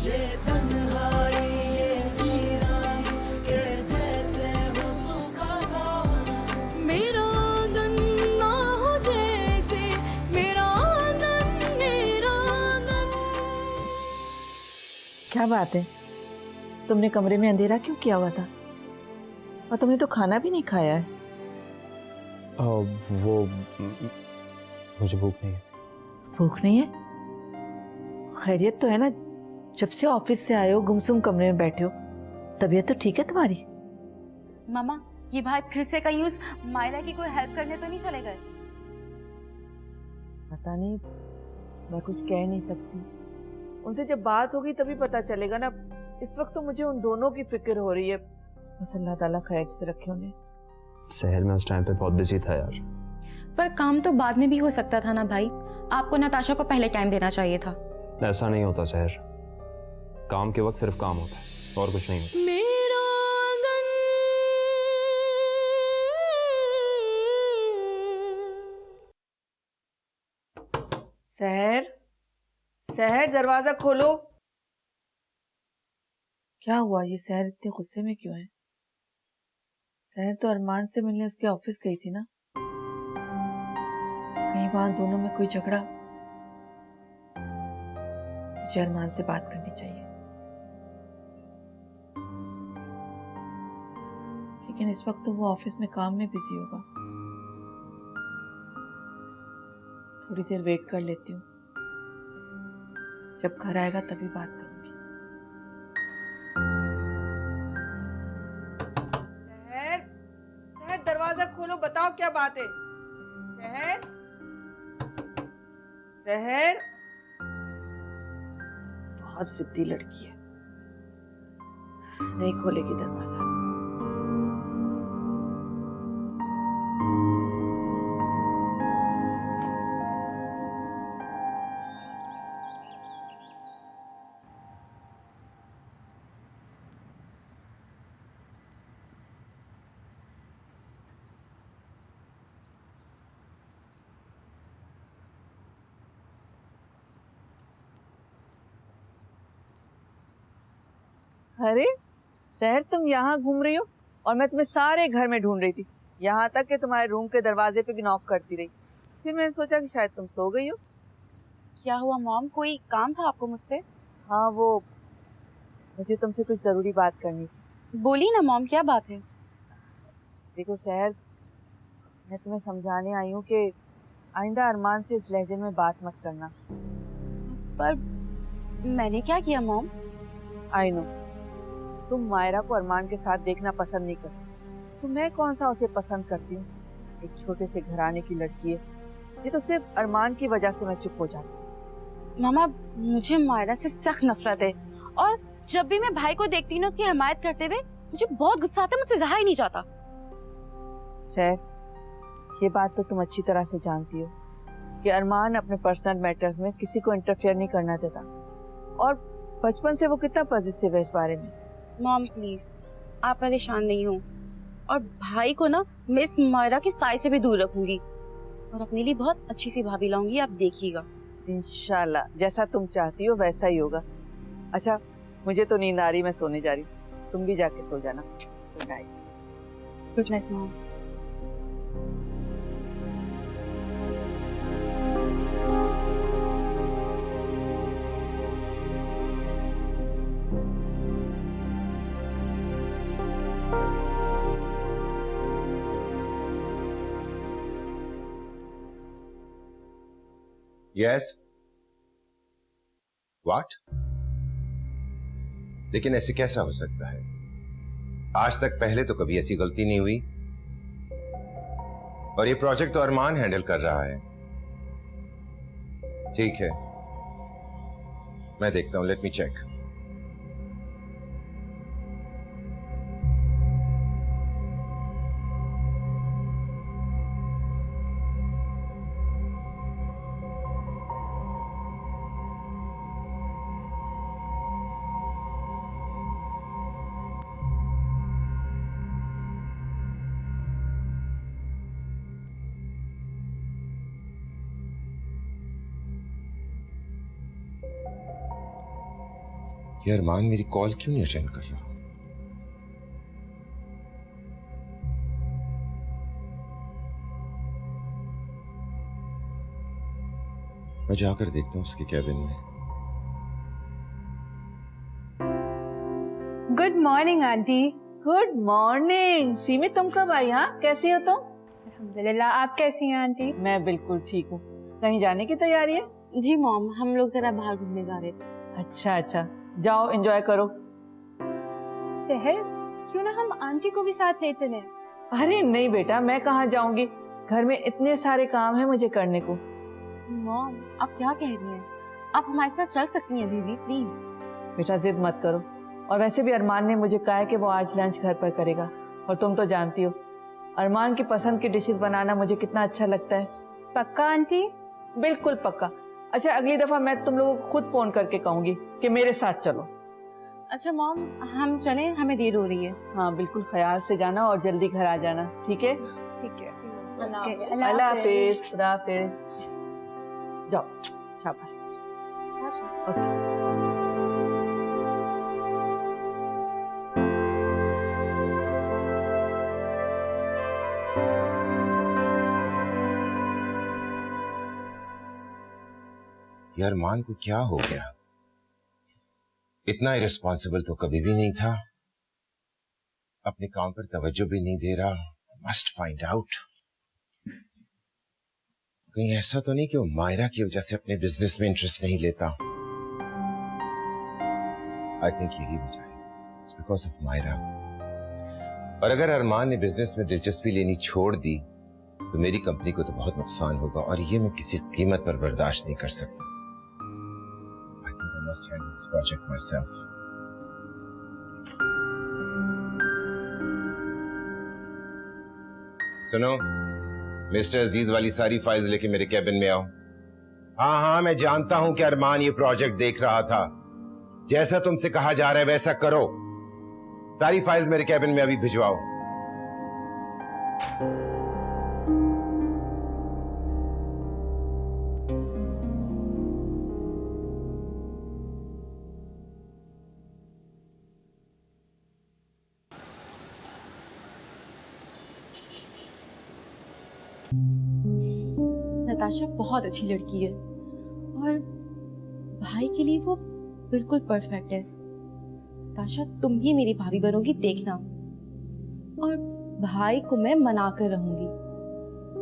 ये तन्हाई ये वीरानी के जैसे हो सूखा सा मेरा आंगन ना हो जैसे मेरा आंगन मेरा आंगन। क्या बात है, तुमने कमरे में अंधेरा क्यों किया हुआ था? और तुमने तो खाना भी नहीं खाया है। वो मुझे भूख नहीं है। भूख नहीं है? खैरियत तो है ना? जब से ऑफिस से आए हो गुमसुम कमरे में बैठे हो, तबीयत तो ठीक है तुम्हारी? मामा, ये भाई फिर से कहीं उस मायरा की कोई हेल्प करने तो नहीं चले गए? पता नहीं, मैं कुछ कह नहीं सकती। उनसे जब बात होगी तभी पता चलेगा ना। इस वक्त तो मुझे उन दोनों की फिक्र हो रही है। बस अल्लाह ताला खैर से रखे उन्हें। शहर में उस टाइम पे बहुत बिजी था यार। पर काम तो बाद में भी हो सकता था ना भाई, आपको नताशा को पहले टाइम देना चाहिए था। ऐसा नहीं होता शहर, काम के वक्त सिर्फ काम होता है और कुछ नहीं होता। मेरा आंगन सहर, सहर दरवाजा खोलो। क्या हुआ, ये सहर इतने गुस्से में क्यों है? सहर तो अरमान से मिलने उसके ऑफिस गई थी ना? कहीं वहां दोनों में कोई झगड़ा? मुझे अरमान से बात करनी चाहिए, लेकिन इस वक्त तो वो ऑफिस में काम में बिजी होगा। थोड़ी देर वेट कर लेती हूँ, जब घर आएगा तभी बात करूंगी। सहर, सहर दरवाजा खोलो, बताओ क्या बात है? सहर, सहर, बहुत जिद्दी लड़की है, नहीं खोलेगी दरवाजा। अरे सहर, तुम यहाँ घूम रही हो और मैं तुम्हें सारे घर में ढूंढ रही थी, यहाँ तक कि तुम्हारे रूम के दरवाजे पे भी नॉक करती रही। फिर मैंने सोचा कि शायद तुम सो गई हो। क्या हुआ मॉम, कोई काम था आपको मुझसे? हाँ, वो मुझे तुमसे कुछ जरूरी बात करनी थी। बोली ना मॉम, क्या बात है? देखो सहर, मैं तुम्हें समझाने आई हूँ कि आइंदा अरमान से इस लहजे में बात मत करना। पर मैंने क्या किया मॉम? आई नो, तुम मायरा को अरमान के साथ देखना पसंद नहीं करती, तो मैं कौन सा उसे पसंद करती हूँ? एक छोटे से घराने की लड़की है, ये तो सिर्फ अरमान की वजह से मैं चुप हो जाती। मामा, मुझे मायरा से सख्त नफरत है, और जब भी मैं भाई को देखती हूँ ना उसकी हिमायत करते हुए, मुझे बहुत गुस्सा आता है, मुझसे रहा ही नहीं जाता। शहर, ये बात तो तुम अच्छी तरह से जानती हो कि अरमान अपने पर्सनल मैटर्स में किसी को इंटरफेयर नहीं करना देता, और बचपन से वो कितना पॉजिटिव है इस बारे में। मॉम प्लीज, आप परेशान नहीं हो, और भाई को ना मैं इस मायरा के साय से भी दूर रखूंगी, और अपने लिए बहुत अच्छी सी भाभी लाऊंगी, आप देखिएगा। इंशाल्लाह, जैसा तुम चाहती हो वैसा ही होगा। अच्छा, मुझे तो नींद आ रही, मैं सोने जा रही हूँ, तुम भी जाके सो जाना। Good night. Good night mom. Yes, what? लेकिन ऐसे कैसा हो सकता है? आज तक पहले तो कभी ऐसी गलती नहीं हुई, और ये प्रोजेक्ट तो अरमान हैंडल कर रहा है। ठीक है, मैं देखता हूं, लेट मी चेक। ये अरमान मेरी कॉल क्यों नहीं अटेंड कर रहा? मैं जाकर देखता हूँ उसके कैबिन में। Good morning aunty. Good morning semi, तुम कब आई? हाँ, कैसी हो तुम? अल्हम्दुलिल्लाह, आप कैसी हैं आंटी? मैं बिल्कुल ठीक हूँ। कहीं जाने की तैयारी है? जी मॉम, हम लोग जरा बाहर घूमने जा रहे थे। अच्छा अच्छा, जाओ एंजॉय करो। सहर, क्यों ना हम आंटी को भी साथ ले चलें? अरे नहीं बेटा, मैं कहाँ जाऊंगी, घर में इतने सारे काम है मुझे करने को। मॉम, आप क्या कह रही हैं? आप हमारे साथ चल सकती हैं अभी भी, प्लीज। बेटा जिद मत करो, और वैसे भी अरमान ने मुझे कहा है कि वो आज लंच घर पर करेगा, और तुम तो जानती हो अरमान की पसंद की डिशेस बनाना मुझे कितना अच्छा लगता है। पक्का आंटी? बिल्कुल पक्का। अच्छा, अगली दफा मैं तुम लोगों को खुद फोन करके कहूंगी कि मेरे साथ चलो। अच्छा मॉम, हम चलें, हमें देर हो रही है। हाँ बिल्कुल, ख्याल से जाना और जल्दी घर आ जाना, ठीक है? ठीक है। अल्लाह हाफिज, खुदा हाफिज। जाओ, शाबाश। ओके। यार मान को क्या हो गया? इतना इरेस्पॉन्सिबल तो कभी भी नहीं था, अपने काम पर तवज्जो भी नहीं दे रहा। Must find out. कहीं ऐसा तो नहीं कि वो मायरा की वजह से अपने बिजनेस में इंटरेस्ट नहीं लेता? आई थिंक यही वजह है। It's because of Myra. और अगर अरमान ने बिजनेस में दिलचस्पी लेनी छोड़ दी तो मेरी कंपनी को तो बहुत नुकसान होगा, और ये मैं किसी कीमत पर बर्दाश्त नहीं कर सकता। आई think I must handle this project my self. सुनो, मिस्टर अजीज वाली सारी फाइल्स लेके मेरे कैबिन में आओ। हाँ हाँ, मैं जानता हूं कि अरमान ये प्रोजेक्ट देख रहा था। जैसा तुमसे कहा जा रहा है वैसा करो। सारी फाइल्स मेरे कैबिन में अभी भिजवाओ। नताशा बहुत अच्छी लड़की है और भाई के लिए वो बिल्कुल परफेक्ट है। नताशा, तुम ही मेरी भाभी बनोगी, देखना। और भाई को मैं मना कर रहूंगी।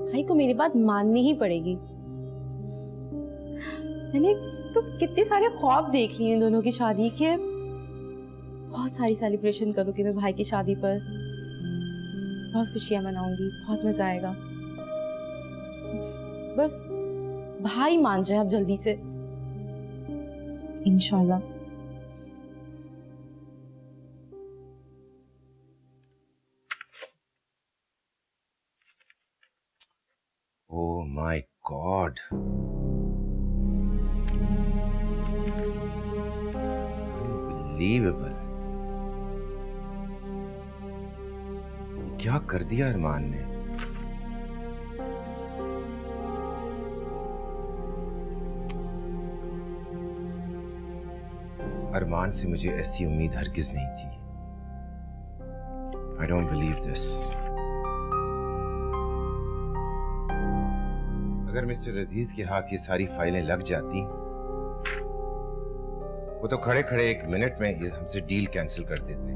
भाई को मेरी बात माननी ही पड़ेगी। मैंने तो कितने सारे ख्वाब देख लिए इन दोनों की शादी के। बहुत सारी सेलिब्रेशन करूंगी मैं भाई की शादी पर। बहुत खुशियां मनाऊंगी, बहुत मजा आएगा। बस भाई मान जाए अब जल्दी से, इंशाल्लाह। Oh my God. Unbelievable. क्या कर दिया अरमान ने? अरमान से मुझे ऐसी उम्मीद हरगिज नहीं थी। I don't believe this. अगर मिस्टर अजीज के हाथ ये सारी फाइलें लग जाती, वो तो खड़े खड़े 1 मिनट में ये हमसे डील कैंसिल कर देते।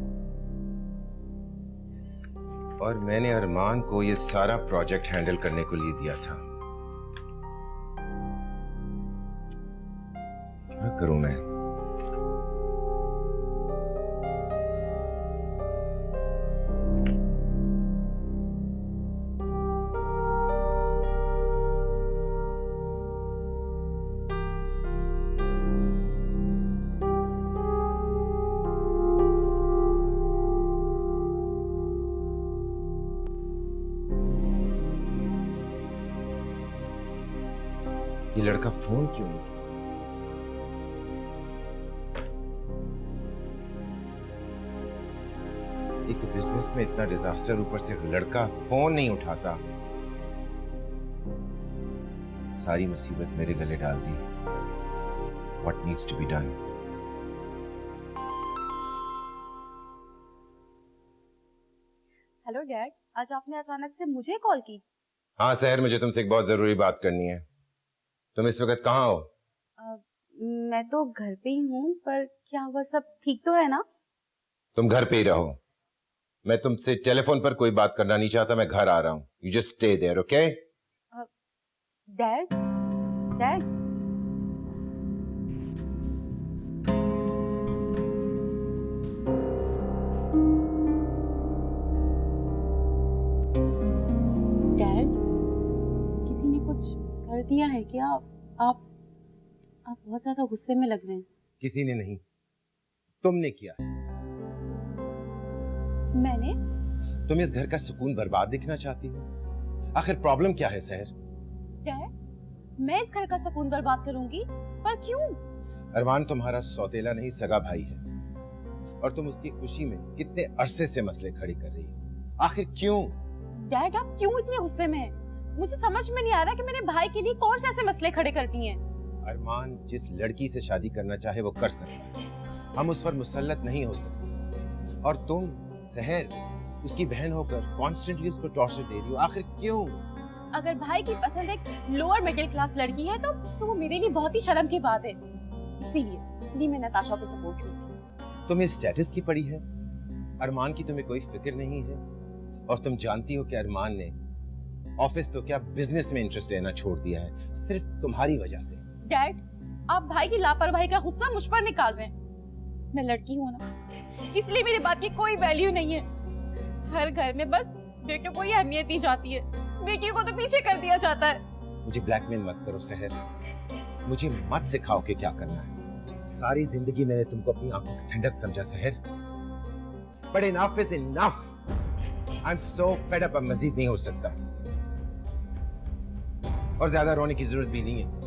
और मैंने अरमान को ये सारा प्रोजेक्ट हैंडल करने को लिए दिया था। क्या करूं मैं? ये लड़का फोन क्यों नहीं उठा? एक तो बिजनेस में इतना डिजास्टर, ऊपर से लड़का फोन नहीं उठाता। सारी मुसीबत मेरे गले डाल दी। What needs to be done? Dad, आज आपने अचानक से मुझे कॉल की? हाँ सहर, मुझे तुमसे एक बहुत जरूरी बात करनी है। तुम इस वक्त कहाँ हो? मैं तो घर पे ही हूँ, पर क्या हुआ, सब ठीक तो है ना? तुम घर पे ही रहो। मैं तुमसे टेलीफोन पर कोई बात करना नहीं चाहता। मैं घर आ रहा हूँ। You just stay there, okay? Dad, dad, dad, किसी ने कुछ कर दिया है क्या? आप बहुत ज्यादा गुस्से में लग रहे हैं। किसी ने नहीं, तुमने किया है। मैंने? तुम इस घर का सुकून बर्बाद देखना चाहती हो? आखिर प्रॉब्लम क्या है सहर? डैड, मैं इस घर का सुकून बर्बाद करूंगी? पर क्यों? अरमान तुम्हारा सौतेला नहीं, सगा भाई है, और तुम उसकी खुशी में कितने अरसे से मसले खड़े कर रही हो। आखिर क्यों? डैड, आप क्यों इतने गुस्से में हैं? मुझे समझ में नहीं आ रहा कि मेरे भाई के लिए कौन से ऐसे मसले खड़े करती हैं। अरमान जिस लड़की से शादी करना चाहे वो कर सकता है। हम उस पर मुसल्लत नहीं हो सकते। और तुम सहर उसकी बहन होकर कॉन्स्टेंटली उसको टॉर्चर दे रही हो। आखिर क्यों? अगर भाई की पसंद एक लोअर मिडिल क्लास लड़की है तो वो मेरे लिए बहुत ही शर्म की बात है। इसीलिए मैं नताशा को सपोर्ट करती। तुम्हें स्टेटस की पड़ी है, अरमान की तुम्हें कोई फिक्र नहीं है। और तुम जानती हो कि अरमान ने ऑफिस तो क्या बिजनेस में इंटरेस्ट लेना छोड़ दिया है, सिर्फ तुम्हारी वजह से। डैड, आप भाई की लापरवाही का गुस्सा मुझ पर निकाल रहे हैं। मैं लड़की हूँ ना, इसलिए मेरी बात की कोई वैल्यू नहीं है। हर घर में बस बेटों को ही अहमियत दी जाती है, बेटियों को तो पीछे कर दिया जाता है। मुझे ब्लैकमेल मत करो सहर। मुझे मत सिखाओ कि क्या करना है। सारी जिंदगी मैंने तुमको अपनी आंखों की ठंडक समझा सहर, but enough is enough. I am so fed up, अब मजीद नहीं हो सकता। और ज्यादा रोने की जरूरत भी नहीं है।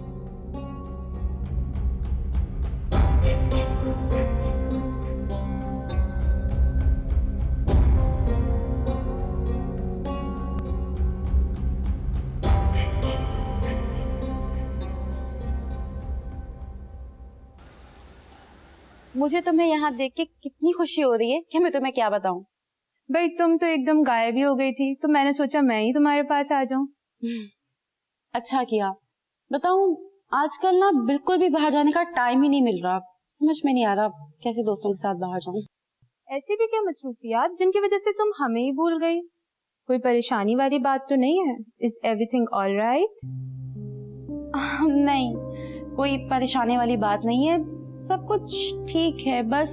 मुझे तुम्हें यहाँ देख के कितनी खुशी हो रही है कि मैं तुम्हें क्या बताऊं। भाई तुम तो एकदम गायब ही हो गई थी, तो मैंने सोचा मैं ही तुम्हारे पास आ जाऊं। अच्छा किया। बताऊं, आजकल ना बिल्कुल भी बाहर जाने का टाइम ही नहीं मिल रहा। समझ में नहीं आ रहा कैसे दोस्तों के साथ बाहर जाऊं। ऐसी भी क्या मसरूफियात जिनकी वजह से तुम हमें ही भूल गई? कोई परेशानी वाली बात तो नहीं है? Is everything all right? नहीं, कोई परेशानी वाली बात नहीं है, सब कुछ ठीक है। बस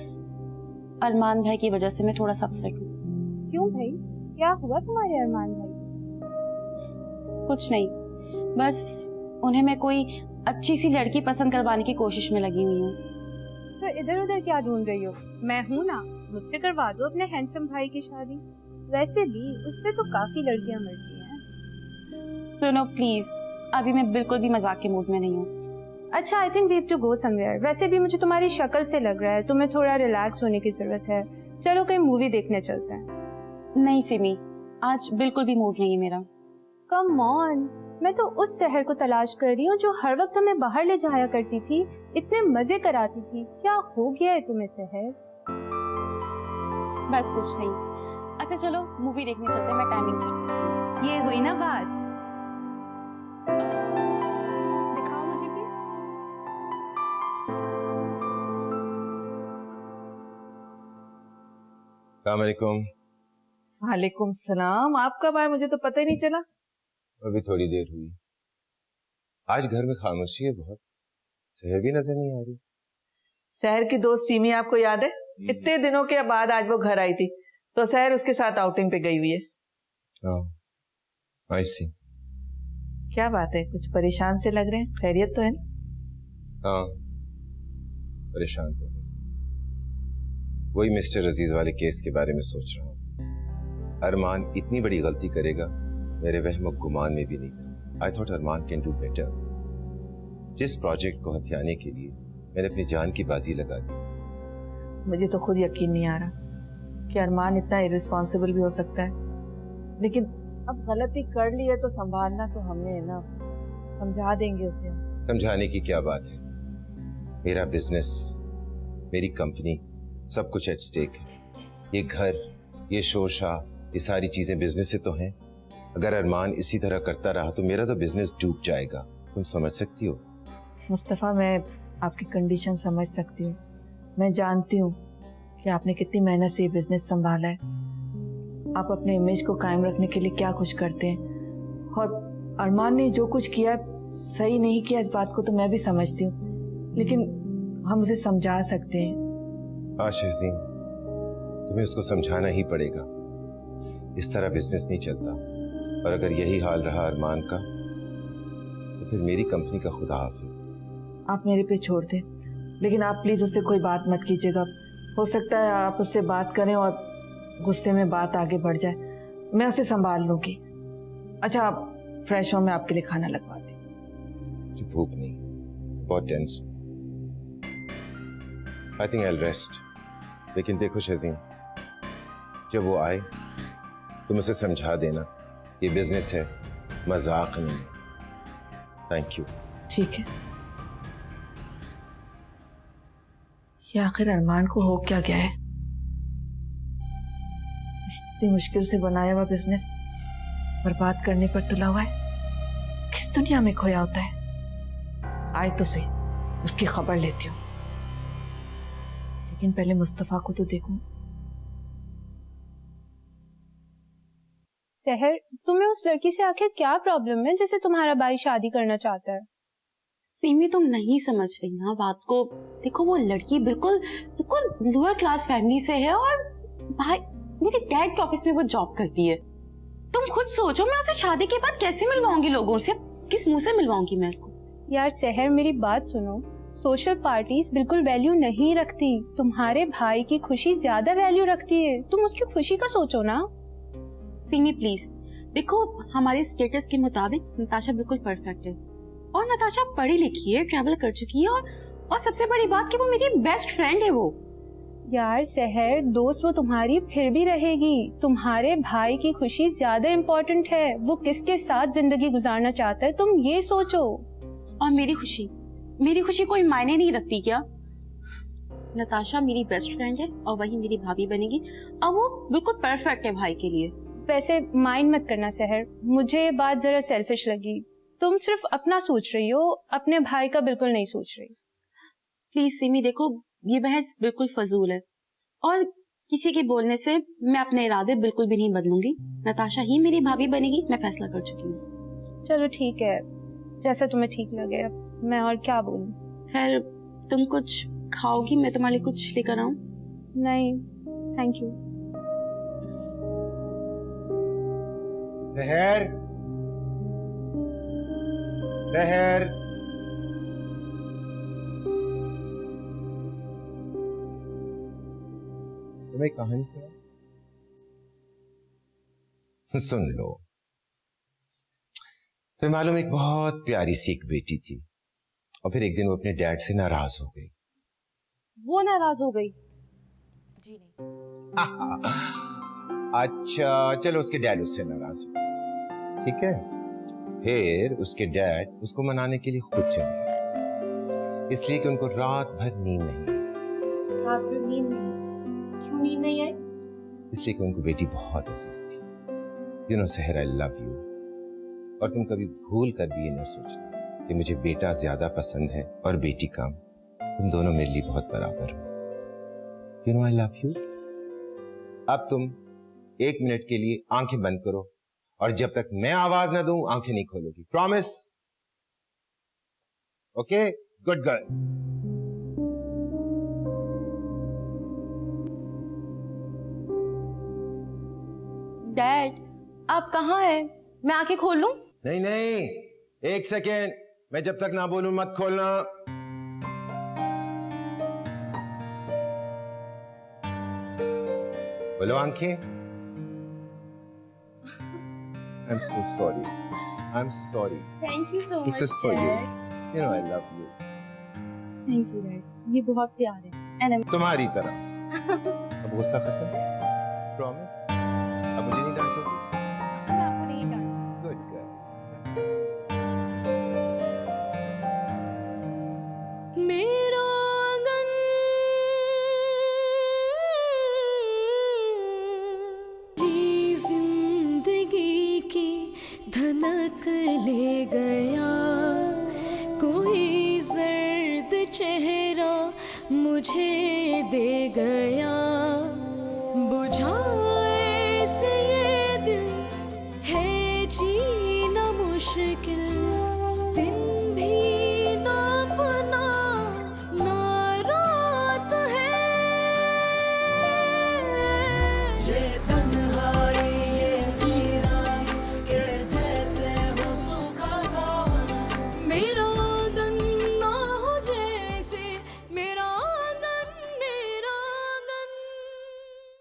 अरमान भाई की वजह से मैं थोड़ा सा अपसेट हूँ। क्यों भाई, क्या हुआ तुम्हारे अरमान भाई? कुछ नहीं, बस उन्हें मैं कोई अच्छी सी लड़की पसंद करवाने की कोशिश में लगी हुई हूँ। तो इधर उधर क्या ढूंढ रही हो? मैं हूँ ना, मुझसे करवा दो अपने हैंडसम भाई की शादी। वैसे भी उस पे तो काफी लड़कियां मरती हैं। सुनो प्लीज, अभी मैं बिल्कुल भी मजाक के मूड में नहीं हूँ। अच्छा, I think we have to go somewhere. वैसे भी मुझे तुम्हारी शक्ल से लग रहा है तुम्हें थोड़ा रिलैक्स होने की जरूरत है। चलो कहीं मूवी देखने चलते हैं। नहीं सिमी, आज बिल्कुल भी मूड नहीं है मेरा। कम ऑन, मैं तो उस शहर को तलाश कर रही हूँ जो हर वक्त हमें बाहर ले जाया करती थी, इतने मजे कराती थी। क्या हो गया है तुम्हें शहर? बस कुछ नहीं। अच्छा चलो मूवी देखने चलते हैं, मैं टाइमिंग चेक। ये हुई ना बात। दिखाओ मुझे भी। अस्सलाम वालेकुम। वालेकुम सलाम। आप कब आए, मुझे तो पता ही नहीं चला। अभी थोड़ी देर हुई। आज घर में खामोशी है बहुत, सहर भी नजर नहीं आ रही। शहर की दोस्त सीमी आपको याद है? इतने दिनों के बाद आज वो घर आई थी, तो शहर उसके साथ आउटिंग पे गई हुई है। आई सी। क्या बात है, कुछ परेशान से लग रहे हैं? खैरियत तो है ना? हाँ, परेशान तो हूँ। वही मिस्टर अजीज वाले केस के बारे में सोच रहा हूँ। अरमान इतनी बड़ी गलती करेगा मेरे वहम गुमान में भी नहीं था। I thought Armaan can do better. जिस प्रोजेक्ट को हथियाने के लिए मैंने अपनी जान की बाजी लगा दी। मुझे तो खुद यकीन नहीं आ रहा कि अरमान इतना इररिस्पॉन्सिबल भी हो सकता है। लेकिन अब गलती कर ली है तो संभालना तो हमने है ना, समझा देंगे उसे। समझाने की क्या बात है, मेरा बिजनेस, मेरी कंपनी, सब कुछ एट स्टेक है। ये घर, ये शोशा, ये सारी चीजें बिजनेस से तो हैं। अगर अरमान इसी तरह करता रहा तो मेरा तो बिजनेस डूब जाएगा। तुम समझ सकती हो? मुस्तफ़ा, मैं आपकी कंडीशन समझ सकती हूँ। मैं जानती हूँ कि आपने कितनी मेहनत से ये बिजनेस संभाला है। आप अपने इमेज को कायम रखने के लिए क्या कुछ करते हैं, और अरमान ने जो कुछ किया सही नहीं किया, इस बात को तो मैं भी समझती हूँ, लेकिन हम उसे समझा सकते हैं। आशीष, तुम्हें उसको समझाना ही पड़ेगा। इस तरह बिजनेस नहीं चलता, और अगर यही हाल रहा अरमान का तो फिर मेरी कंपनी का खुदा हाफिज। आप मेरे पे छोड़ दें, लेकिन आप प्लीज उससे कोई बात मत कीजिएगा। हो सकता है आप उससे बात करें और गुस्से में बात आगे बढ़ जाए। मैं उसे संभाल लूंगी। अच्छा, आप फ्रेश हो, मैं आपके लिए खाना लगवाती हूँ। मुझे भूख नहीं, बहुत tense. I think I will rest. लेकिन देखो शजीन, जब वो आए तुम उसे समझा देना ये बिजनेस है, मजाक नहीं है। Thank you. ठीक है। ये आखिर अरमान को हो क्या गया है? इतनी मुश्किल से बनाया हुआ बिजनेस बर्बाद करने पर तुला हुआ है। किस दुनिया में खोया होता है? आए तो सही, उसकी खबर लेती हूँ, लेकिन पहले मुस्तफा को तो देखूं। सहर, तुम्हें उस लड़की से आखिर क्या प्रॉब्लम है जिसे तुम्हारा भाई शादी करना चाहता है? सीमी, तुम नहीं समझ रही ना बात को। देखो, वो लड़की बिल्कुल बिल्कुल लोअर क्लास फैमिली से है, और भाई मेरे डैड के ऑफिस में वो जॉब करती है। तुम खुद सोचो, मैं उसे शादी के बाद कैसे मिलवाऊंगी लोगों से? किस मुंह से मिलवाऊंगी मैं उसको? यार सहर, मेरी बात सुनो। सोशल पार्टीज बिल्कुल वैल्यू नहीं रखती। तुम्हारे भाई की खुशी ज्यादा वैल्यू रखती है। तुम उसकी खुशी का सोचो ना। सीमी प्लीज, देखो हमारे स्टेटस के मुताबिक नताशा बिल्कुल परफेक्ट है, और नताशा पढ़ी लिखी है, ट्रैवल कर चुकी है, और सबसे बड़ी बात कि वो मेरी बेस्ट फ्रेंड है। वो यार सहर, दोस्त वो तुम्हारी फिर भी रहेगी। तुम्हारे भाई की खुशी ज्यादा इम्पोर्टेंट है। वो किसके साथ जिंदगी गुजारना चाहता है, तुम ये सोचो। और मेरी खुशी कोई मायने नहीं रखती क्या? नताशा मेरी बेस्ट फ्रेंड है, और वही मेरी भाभी बनेगी, और वो बिल्कुल परफेक्ट है भाई के लिए। वैसे माइंड मत करना सहर, मुझे ये बात जरा सेल्फिश लगी। तुम सिर्फ अपना सोच रही हो, अपने भाई का बिल्कुल नहीं सोच रही। प्लीज सिमी, देखो ये बहस बिल्कुल फजूल है, और किसी के बोलने से मैं अपने इरादे बिल्कुल भी नहीं बदलूंगी। नताशा ही मेरी भाभी बनेगी, मैं फैसला कर चुकी हूँ। चलो ठीक है, जैसा तुम्हें ठीक लगे। अब मैं और क्या बोलूं? खैर, तुम कुछ खाओगी? मैं तुम्हारे लिए कुछ लेकर आऊं? नहीं, थैंक यू। सहर, सहर, तुम्हें कहानी सुन लो। तुम्हें मालूम, एक बहुत प्यारी सी एक बेटी थी, और फिर एक दिन वो अपने डैड से नाराज हो गई। वो नाराज हो गई? जी नहीं। अच्छा चलो, उसके डैड उससे नाराज हो, ठीक है। फिर उसके डैड उसको मनाने के लिए खुद चले गए, इसलिए कि उनको रात भर नींद नहीं आई। रात भर नींद नहीं? क्यों नींद नहीं आई? इसलिए कि उनको बेटी बहुत अजीज थी। यू नो सहर, आई लव यू, और तुम कभी भूल कर भी ये न सोचना कि मुझे बेटा ज्यादा पसंद है और बेटी कम। तुम दोनों मेरे लिए बहुत बराबर हो। You know I love you. अब तुम 1 मिनट के लिए आंखें बंद करो, और जब तक मैं आवाज ना दूं आंखें नहीं खोलोगी। Promise? Okay, good girl. Dad, आप कहाँ हैं? मैं आंखें खोल लूं? नहीं नहीं, 1 सेकेंड, मैं जब तक ना बोलूं मत खोलना। बोलो आंखें। I'm so sorry. I'm sorry. Thank you so much. This is for you. You know I love you. Thank you dad, ये बहुत प्यार है। एंड तुम्हारी तरह। अब गुस्सा खत्म? प्रॉमिस? अब मुझे नहीं डांटोगी? मैं आपको नहीं डांटूंगी। Good girl. मेरा आंगन प्लीज मुझे दे गए